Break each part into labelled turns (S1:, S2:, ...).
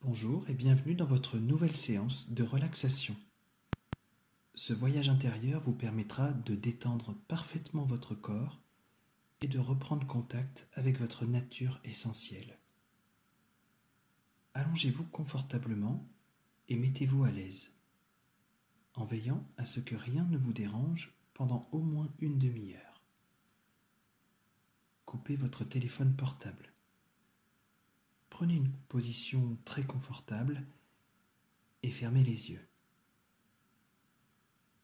S1: Bonjour et bienvenue dans votre nouvelle séance de relaxation. Ce voyage intérieur vous permettra de détendre parfaitement votre corps et de reprendre contact avec votre nature essentielle. Allongez-vous confortablement et mettez-vous à l'aise, en veillant à ce que rien ne vous dérange pendant au moins une demi-heure. Coupez votre téléphone portable. Prenez une position très confortable et fermez les yeux.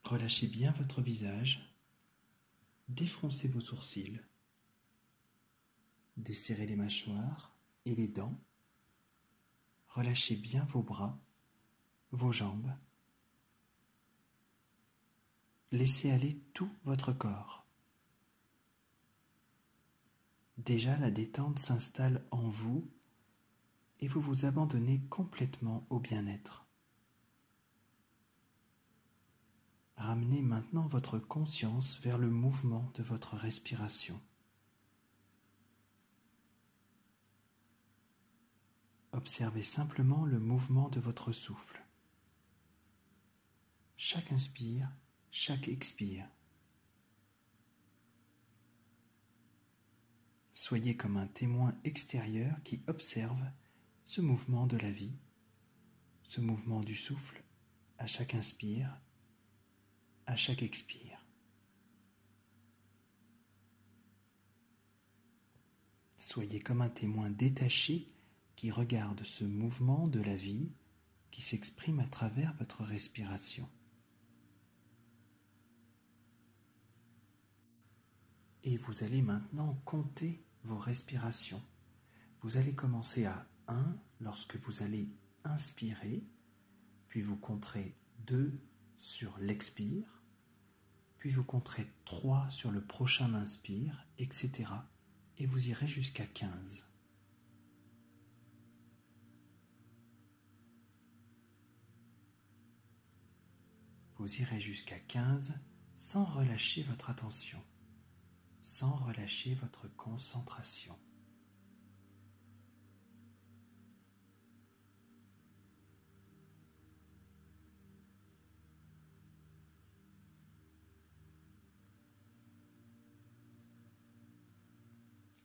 S1: Relâchez bien votre visage, défroncez vos sourcils, desserrez les mâchoires et les dents, relâchez bien vos bras, vos jambes. Laissez aller tout votre corps. Déjà la détente s'installe en vous et vous vous abandonnez complètement au bien-être. Ramenez maintenant votre conscience vers le mouvement de votre respiration. Observez simplement le mouvement de votre souffle. Chaque inspire, chaque expire. Soyez comme un témoin extérieur qui observe ce mouvement de la vie, ce mouvement du souffle à chaque inspire, à chaque expire. Soyez comme un témoin détaché qui regarde ce mouvement de la vie qui s'exprime à travers votre respiration. Et vous allez maintenant compter vos respirations. Vous allez commencer à 1 lorsque vous allez inspirer, puis vous compterez 2 sur l'expire, puis vous compterez 3 sur le prochain inspire, etc. Et vous irez jusqu'à 15. Vous irez jusqu'à 15 sans relâcher votre attention, sans relâcher votre concentration.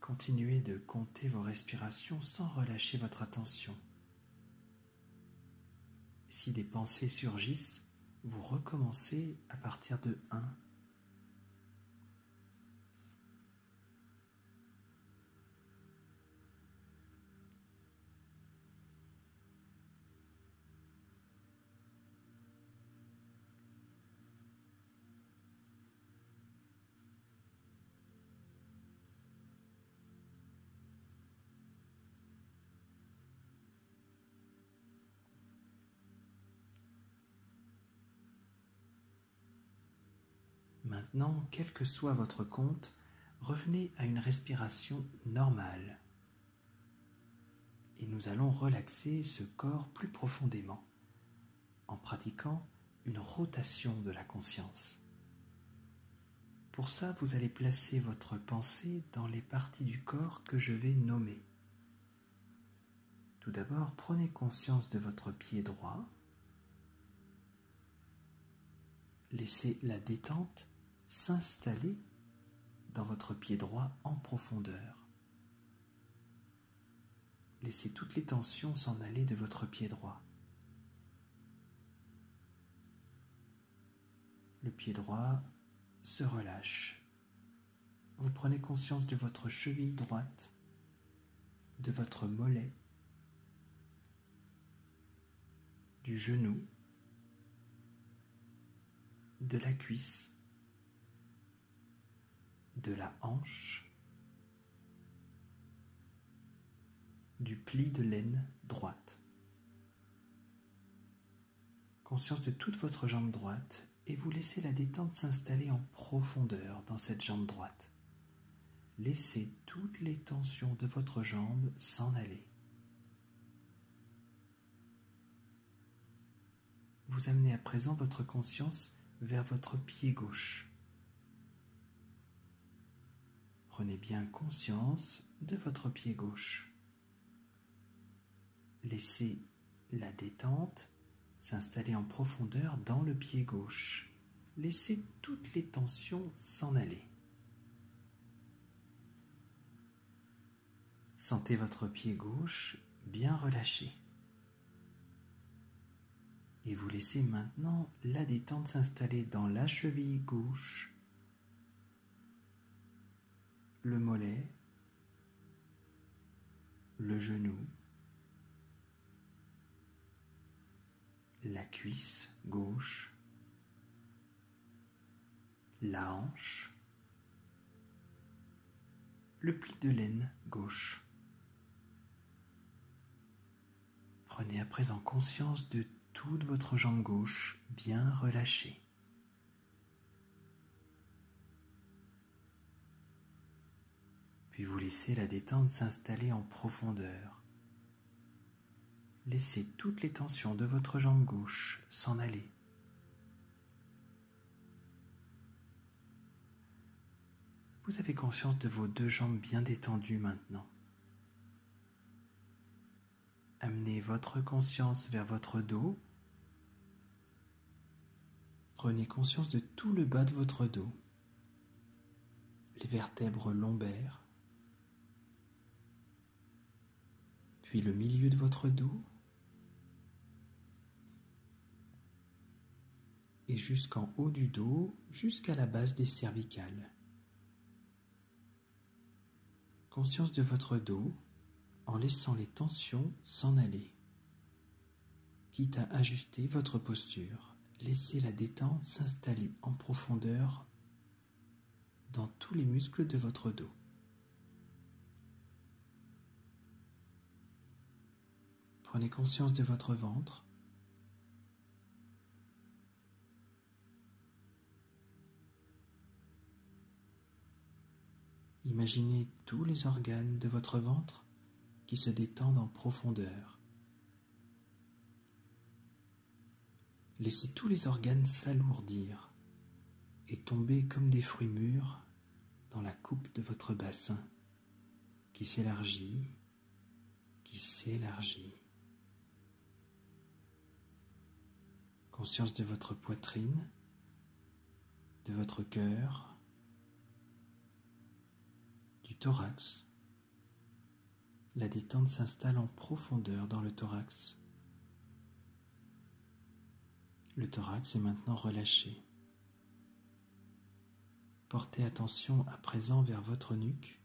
S1: Continuez de compter vos respirations sans relâcher votre attention. Si des pensées surgissent, vous recommencez à partir de 1. Maintenant, quel que soit votre compte, revenez à une respiration normale. Et nous allons relaxer ce corps plus profondément en pratiquant une rotation de la conscience. Pour ça, vous allez placer votre pensée dans les parties du corps que je vais nommer. Tout d'abord, prenez conscience de votre pied droit. Laissez la détente s'installer dans votre pied droit en profondeur. Laissez toutes les tensions s'en aller de votre pied droit. Le pied droit se relâche. Vous prenez conscience de votre cheville droite, de votre mollet, du genou, de la cuisse, de la hanche, du pli de l'aine droite. Conscience de toute votre jambe droite et vous laissez la détente s'installer en profondeur dans cette jambe droite. Laissez toutes les tensions de votre jambe s'en aller. Vous amenez à présent votre conscience vers votre pied gauche. Prenez bien conscience de votre pied gauche. Laissez la détente s'installer en profondeur dans le pied gauche. Laissez toutes les tensions s'en aller. Sentez votre pied gauche bien relâché. Et vous laissez maintenant la détente s'installer dans la cheville gauche, le mollet, le genou, la cuisse gauche, la hanche, le pli de l'aine gauche. Prenez à présent conscience de toute votre jambe gauche bien relâchée. Puis vous laissez la détente s'installer en profondeur. Laissez toutes les tensions de votre jambe gauche s'en aller. Vous avez conscience de vos deux jambes bien détendues maintenant. Amenez votre conscience vers votre dos. Prenez conscience de tout le bas de votre dos, les vertèbres lombaires, puis le milieu de votre dos, et jusqu'en haut du dos, jusqu'à la base des cervicales. Conscience de votre dos en laissant les tensions s'en aller. Quitte à ajuster votre posture, laissez la détente s'installer en profondeur dans tous les muscles de votre dos. Prenez conscience de votre ventre. Imaginez tous les organes de votre ventre qui se détendent en profondeur. Laissez tous les organes s'alourdir et tomber comme des fruits mûrs dans la coupe de votre bassin qui s'élargit, qui s'élargit. Conscience de votre poitrine, de votre cœur, du thorax. La détente s'installe en profondeur dans le thorax. Le thorax est maintenant relâché. Portez attention à présent vers votre nuque.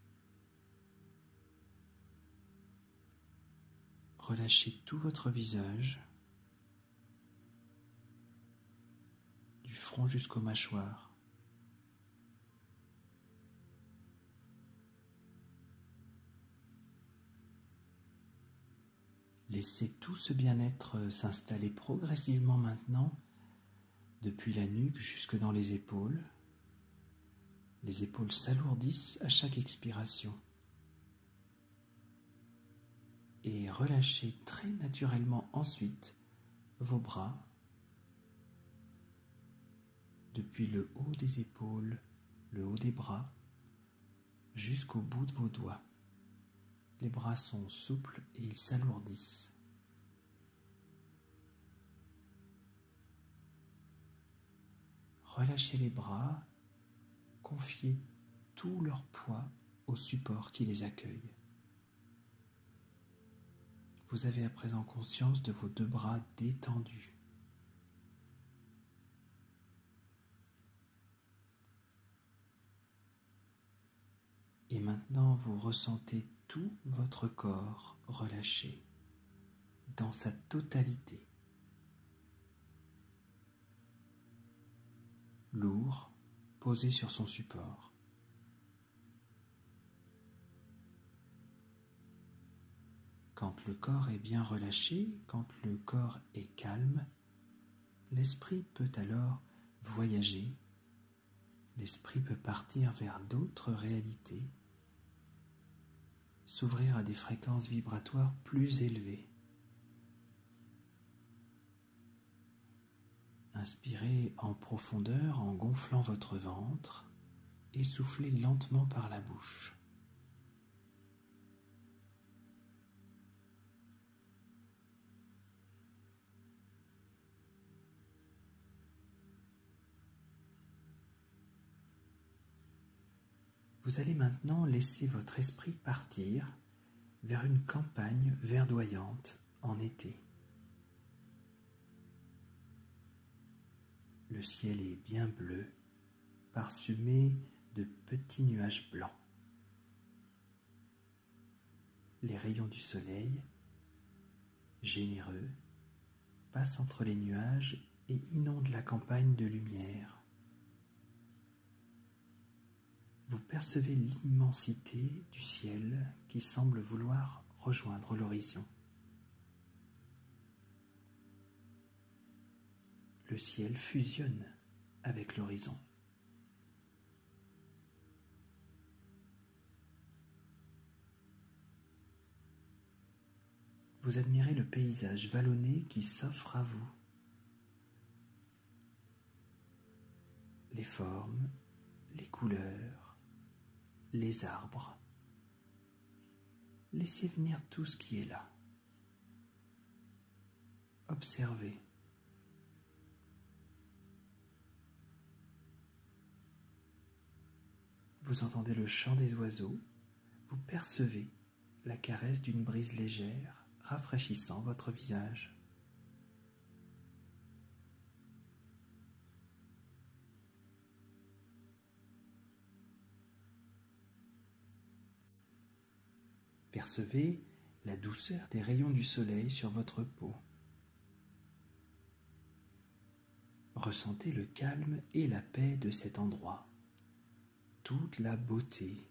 S1: Relâchez tout votre visage, du front jusqu'aux mâchoires. Laissez tout ce bien-être s'installer progressivement maintenant, depuis la nuque jusque dans les épaules. Les épaules s'alourdissent à chaque expiration. Et relâchez très naturellement ensuite vos bras, depuis le haut des épaules, le haut des bras, jusqu'au bout de vos doigts. Les bras sont souples et ils s'alourdissent. Relâchez les bras, confiez tout leur poids au support qui les accueille. Vous avez à présent conscience de vos deux bras détendus. Et maintenant, vous ressentez tout votre corps relâché dans sa totalité. Lourd, posé sur son support. Quand le corps est bien relâché, quand le corps est calme, l'esprit peut alors voyager. L'esprit peut partir vers d'autres réalités, s'ouvrir à des fréquences vibratoires plus élevées. Inspirez en profondeur en gonflant votre ventre et soufflez lentement par la bouche. Vous allez maintenant laisser votre esprit partir vers une campagne verdoyante en été. Le ciel est bien bleu, parsemé de petits nuages blancs. Les rayons du soleil, généreux, passent entre les nuages et inondent la campagne de lumière. Vous percevez l'immensité du ciel qui semble vouloir rejoindre l'horizon. Le ciel fusionne avec l'horizon. Vous admirez le paysage vallonné qui s'offre à vous. Les formes, les couleurs, les arbres. Laissez venir tout ce qui est là. Observez. Vous entendez le chant des oiseaux, vous percevez la caresse d'une brise légère rafraîchissant votre visage. Percevez la douceur des rayons du soleil sur votre peau. Ressentez le calme et la paix de cet endroit, toute la beauté,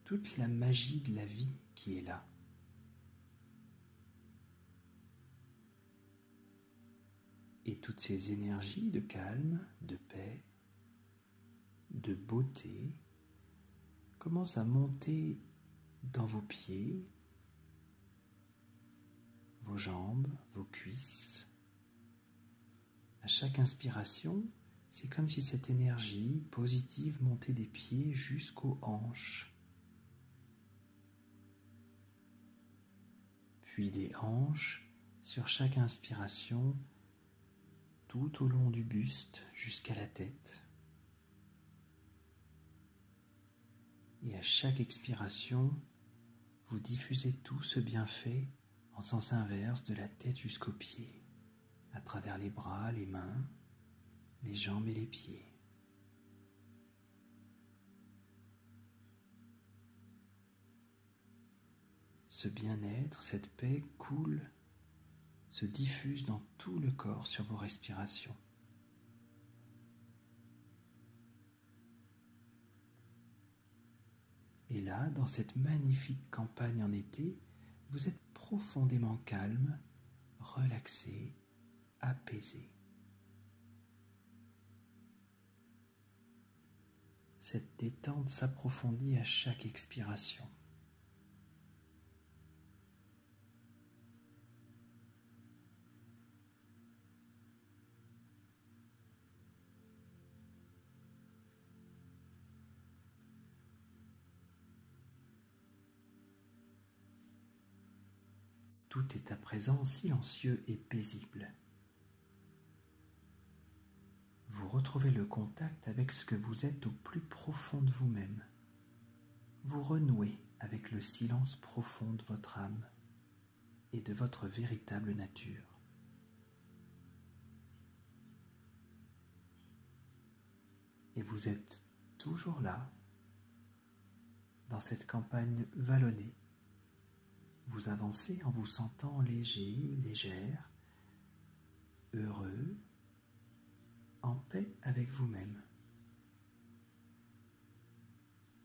S1: toute la magie de la vie qui est là. Et toutes ces énergies de calme, de paix, de beauté commencent à monter dans vos pieds, vos jambes, vos cuisses. À chaque inspiration, c'est comme si cette énergie positive montait des pieds jusqu'aux hanches. Puis des hanches sur chaque inspiration, tout au long du buste jusqu'à la tête. Et à chaque expiration, vous diffusez tout ce bienfait en sens inverse de la tête jusqu'aux pieds, à travers les bras, les mains, les jambes et les pieds. Ce bien-être, cette paix coule, se diffuse dans tout le corps sur vos respirations. Et là, dans cette magnifique campagne en été, vous êtes profondément calme, relaxé, apaisé. Cette détente s'approfondit à chaque expiration. Tout est à présent silencieux et paisible. Vous retrouvez le contact avec ce que vous êtes au plus profond de vous-même. Vous renouez avec le silence profond de votre âme et de votre véritable nature. Et vous êtes toujours là, dans cette campagne vallonnée. Vous avancez en vous sentant léger, légère, heureux, en paix avec vous-même,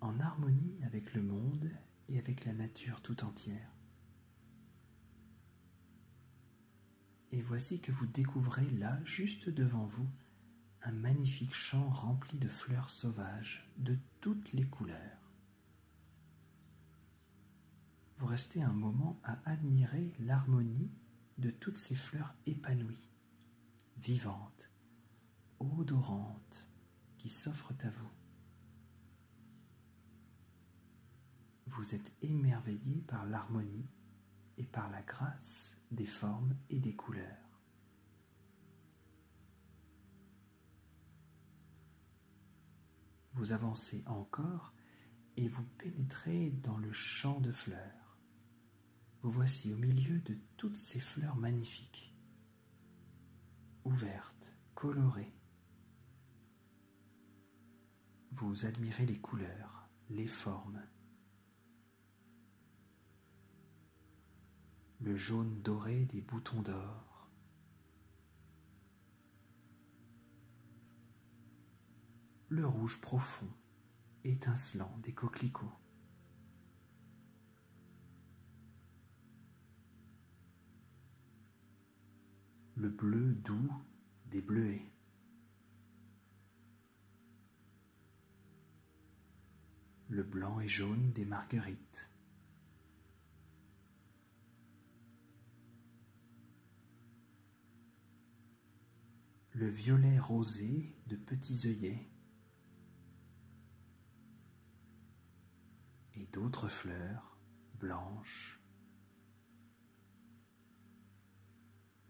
S1: en harmonie avec le monde et avec la nature tout entière. Et voici que vous découvrez là, juste devant vous, un magnifique champ rempli de fleurs sauvages de toutes les couleurs. Vous restez un moment à admirer l'harmonie de toutes ces fleurs épanouies, vivantes, odorantes, qui s'offrent à vous. Vous êtes émerveillé par l'harmonie et par la grâce des formes et des couleurs. Vous avancez encore et vous pénétrez dans le champ de fleurs. Vous voici au milieu de toutes ces fleurs magnifiques, ouvertes, colorées. Vous admirez les couleurs, les formes. Le jaune doré des boutons d'or. Le rouge profond, étincelant des coquelicots. Le bleu doux des bleuets. Le blanc et jaune des marguerites. Le violet rosé de petits œillets. Et d'autres fleurs blanches,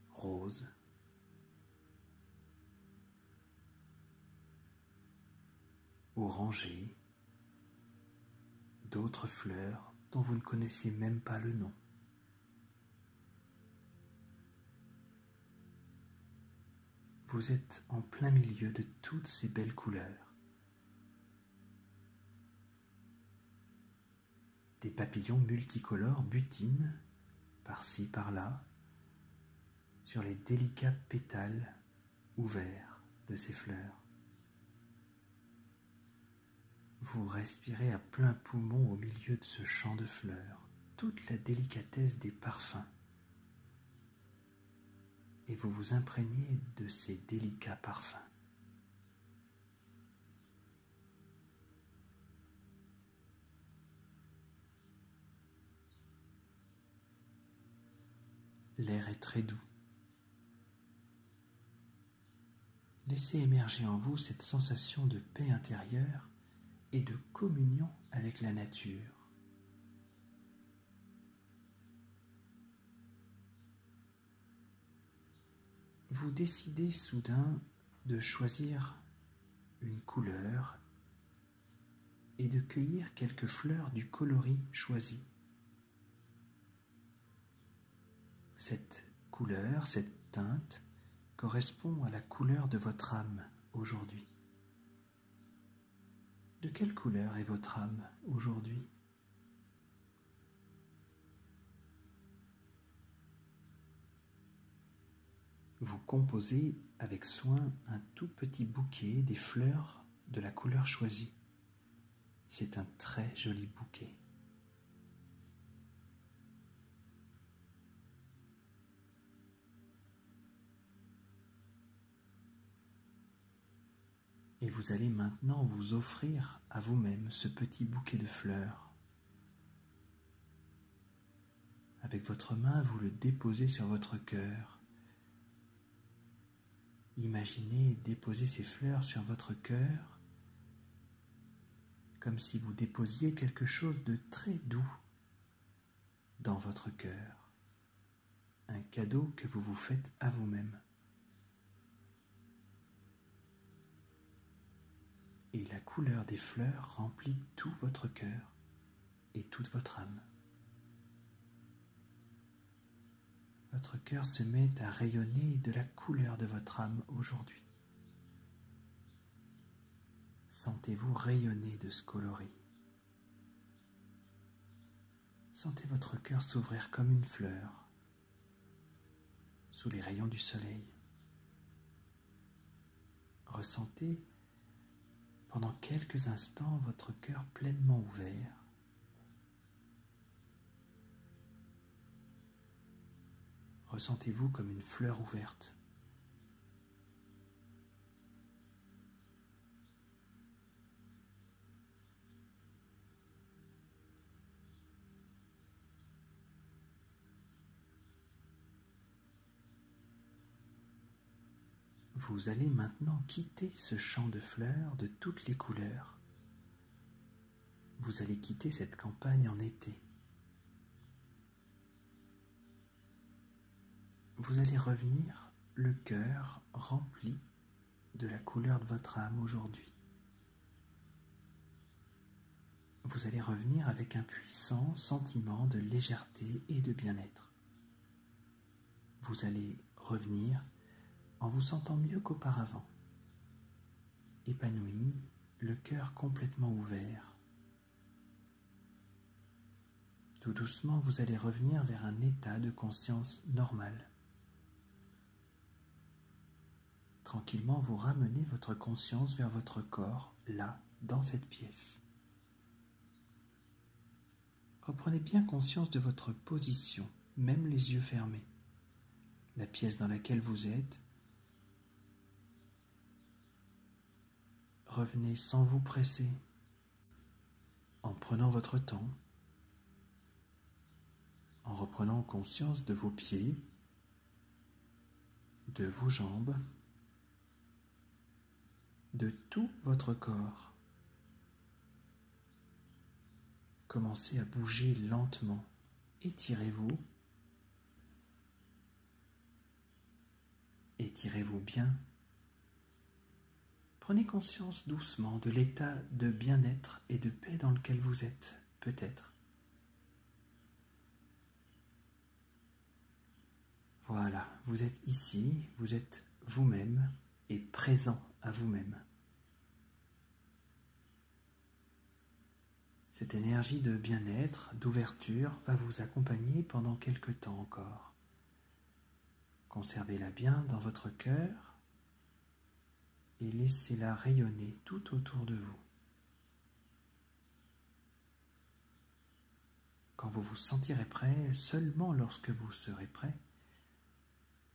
S1: roses, orangées, d'autres fleurs dont vous ne connaissez même pas le nom. Vous êtes en plein milieu de toutes ces belles couleurs. Des papillons multicolores butinent, par-ci par-là, sur les délicats pétales ouverts de ces fleurs. Vous respirez à plein poumon au milieu de ce champ de fleurs, toute la délicatesse des parfums. Et vous vous imprégnez de ces délicats parfums. L'air est très doux. Laissez émerger en vous cette sensation de paix intérieure et de communion avec la nature. Vous décidez soudain de choisir une couleur et de cueillir quelques fleurs du coloris choisi. Cette couleur, cette teinte, correspond à la couleur de votre âme aujourd'hui. De quelle couleur est votre âme aujourd'hui ? Vous composez avec soin un tout petit bouquet des fleurs de la couleur choisie. C'est un très joli bouquet. Et vous allez maintenant vous offrir à vous-même ce petit bouquet de fleurs. Avec votre main, vous le déposez sur votre cœur. Imaginez déposer ces fleurs sur votre cœur comme si vous déposiez quelque chose de très doux dans votre cœur. Un cadeau que vous vous faites à vous-même. Et la couleur des fleurs remplit tout votre cœur et toute votre âme. Votre cœur se met à rayonner de la couleur de votre âme aujourd'hui. Sentez-vous rayonner de ce coloris. Sentez votre cœur s'ouvrir comme une fleur sous les rayons du soleil. Ressentez pendant quelques instants votre cœur pleinement ouvert. Ressentez-vous comme une fleur ouverte. Vous allez maintenant quitter ce champ de fleurs de toutes les couleurs. Vous allez quitter cette campagne en été. Vous allez revenir le cœur rempli de la couleur de votre âme aujourd'hui. vous allez revenir avec un puissant sentiment de légèreté et de bien-être. Vous allez revenir en vous sentant mieux qu'auparavant, épanoui, le cœur complètement ouvert. Tout doucement, vous allez revenir vers un état de conscience normal. Tranquillement, vous ramenez votre conscience vers votre corps, là, dans cette pièce. Reprenez bien conscience de votre position, même les yeux fermés. La pièce dans laquelle vous êtes. Revenez sans vous presser, en prenant votre temps, en reprenant conscience de vos pieds, de vos jambes, de tout votre corps. Commencez à bouger lentement. Étirez-vous. Étirez-vous bien. Prenez conscience doucement de l'état de bien-être et de paix dans lequel vous êtes, peut-être. Voilà, vous êtes ici, vous êtes vous-même et présent à vous-même. Cette énergie de bien-être, d'ouverture va vous accompagner pendant quelque temps encore. Conservez-la bien dans votre cœur et laissez-la rayonner tout autour de vous. Quand vous vous sentirez prêt, seulement lorsque vous serez prêt,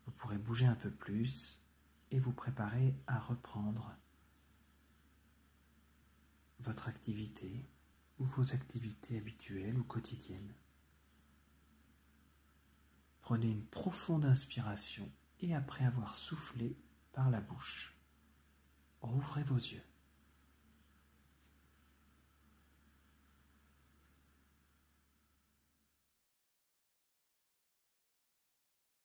S1: vous pourrez bouger un peu plus et vous préparer à reprendre votre activité ou vos activités habituelles ou quotidiennes. Prenez une profonde inspiration et après avoir soufflé par la bouche, rouvrez vos yeux.